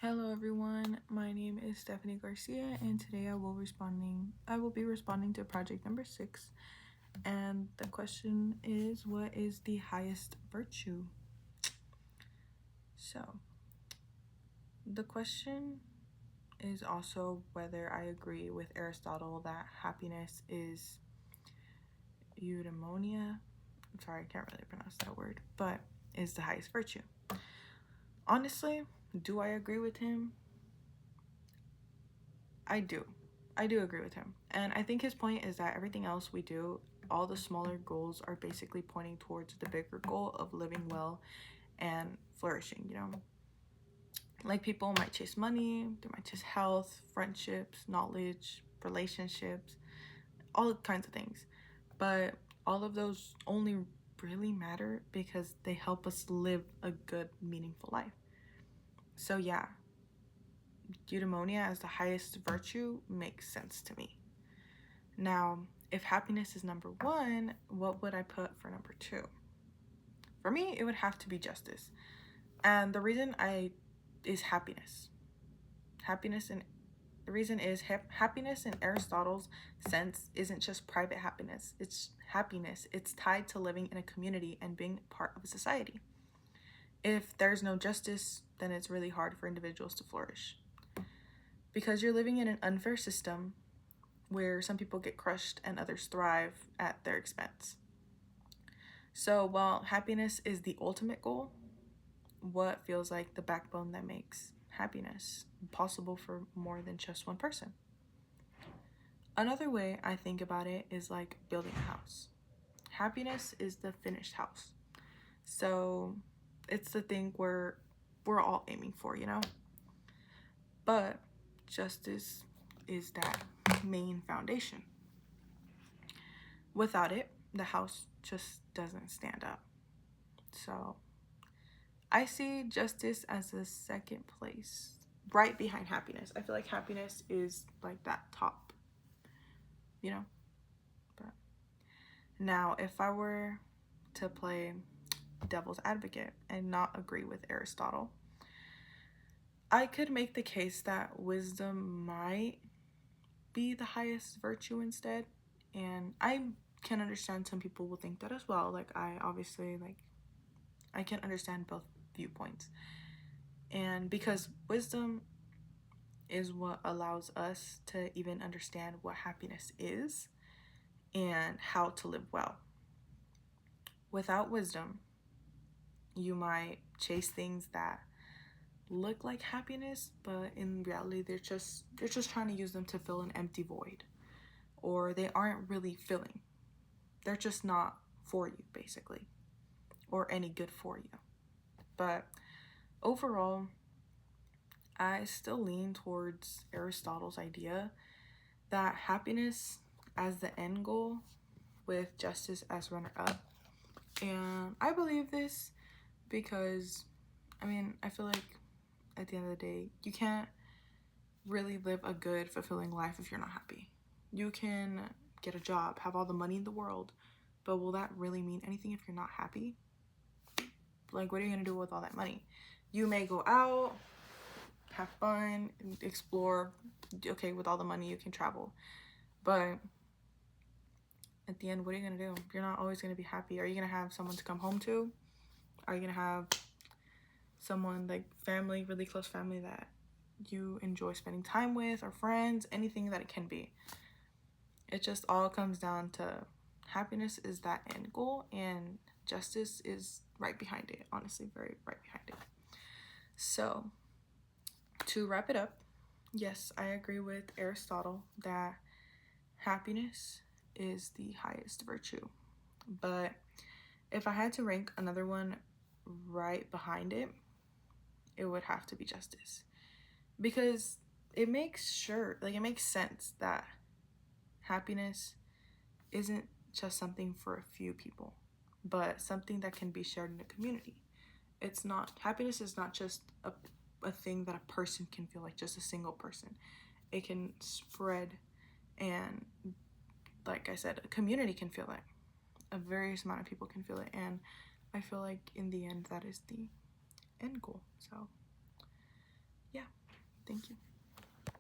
Hello everyone, my name is Stephanie Garcia and today I will be responding to project number 6, and the question is, what is the highest virtue? So the question is also whether I agree with Aristotle that happiness is eudaimonia. I'm sorry, I can't really pronounce that word, but is the highest virtue. Honestly, do I agree with him? I do agree with him. And I think his point is that everything else we do, all the smaller goals are basically pointing towards the bigger goal of living well and flourishing, Like people might chase money, they might chase health, friendships, knowledge, relationships, all kinds of things. But all of those only really matter because they help us live a good, meaningful life. So yeah, eudaimonia as the highest virtue makes sense to me. Now, if happiness is number 1, what would I put for number 2? For me, it would have to be justice. And the reason is happiness. The reason is happiness in Aristotle's sense isn't just private happiness. It's happiness. It's tied to living in a community and being part of a society. If there's no justice, then it's really hard for individuals to flourish. Because you're living in an unfair system where some people get crushed and others thrive at their expense. So while happiness is the ultimate goal, what feels like the backbone that makes happiness possible for more than just one person? Another way I think about it is like building a house. Happiness is the finished house. So it's the thing where we're all aiming for, But justice is that main foundation. Without it, the house just doesn't stand up. So I see justice as the second place, right behind happiness. I feel like happiness is like that top, But now, if I were to play devil's advocate and not agree with Aristotle, I could make the case that wisdom might be the highest virtue instead. And I can understand some people will think that as well. Like, I can understand both viewpoints. And because wisdom is what allows us to even understand what happiness is and how to live well. Without wisdom, you might chase things that look like happiness, but in reality they're just trying to use them to fill an empty void, or they aren't really filling. They're just not for you, basically, or any good for you. But overall, I still lean towards Aristotle's idea that happiness as the end goal with justice as runner-up. And I believe this because, I feel like at the end of the day, you can't really live a good, fulfilling life if you're not happy. You can get a job, have all the money in the world, but will that really mean anything if you're not happy? Like, what are you gonna do with all that money? You may go out, have fun, explore. Okay, with all the money you can travel, but at the end, what are you gonna do? You're not always gonna be happy. Are you gonna have someone to come home to? Are you gonna have someone, like family, really close family that you enjoy spending time with, or friends, anything that it can be? It just all comes down to happiness is that end goal, and justice is right behind it. Honestly, very right behind it. So to wrap it up, yes, I agree with Aristotle that happiness is the highest virtue. But if I had to rank another one right behind it, it would have to be justice. Because it makes sense that happiness isn't just something for a few people, but something that can be shared in a community. Happiness is not just a thing that a person can feel, like just a single person. It can spread, and like I said, a community can feel it. A various amount of people can feel it, and I feel like in the end that is the end goal. So yeah. Thank you.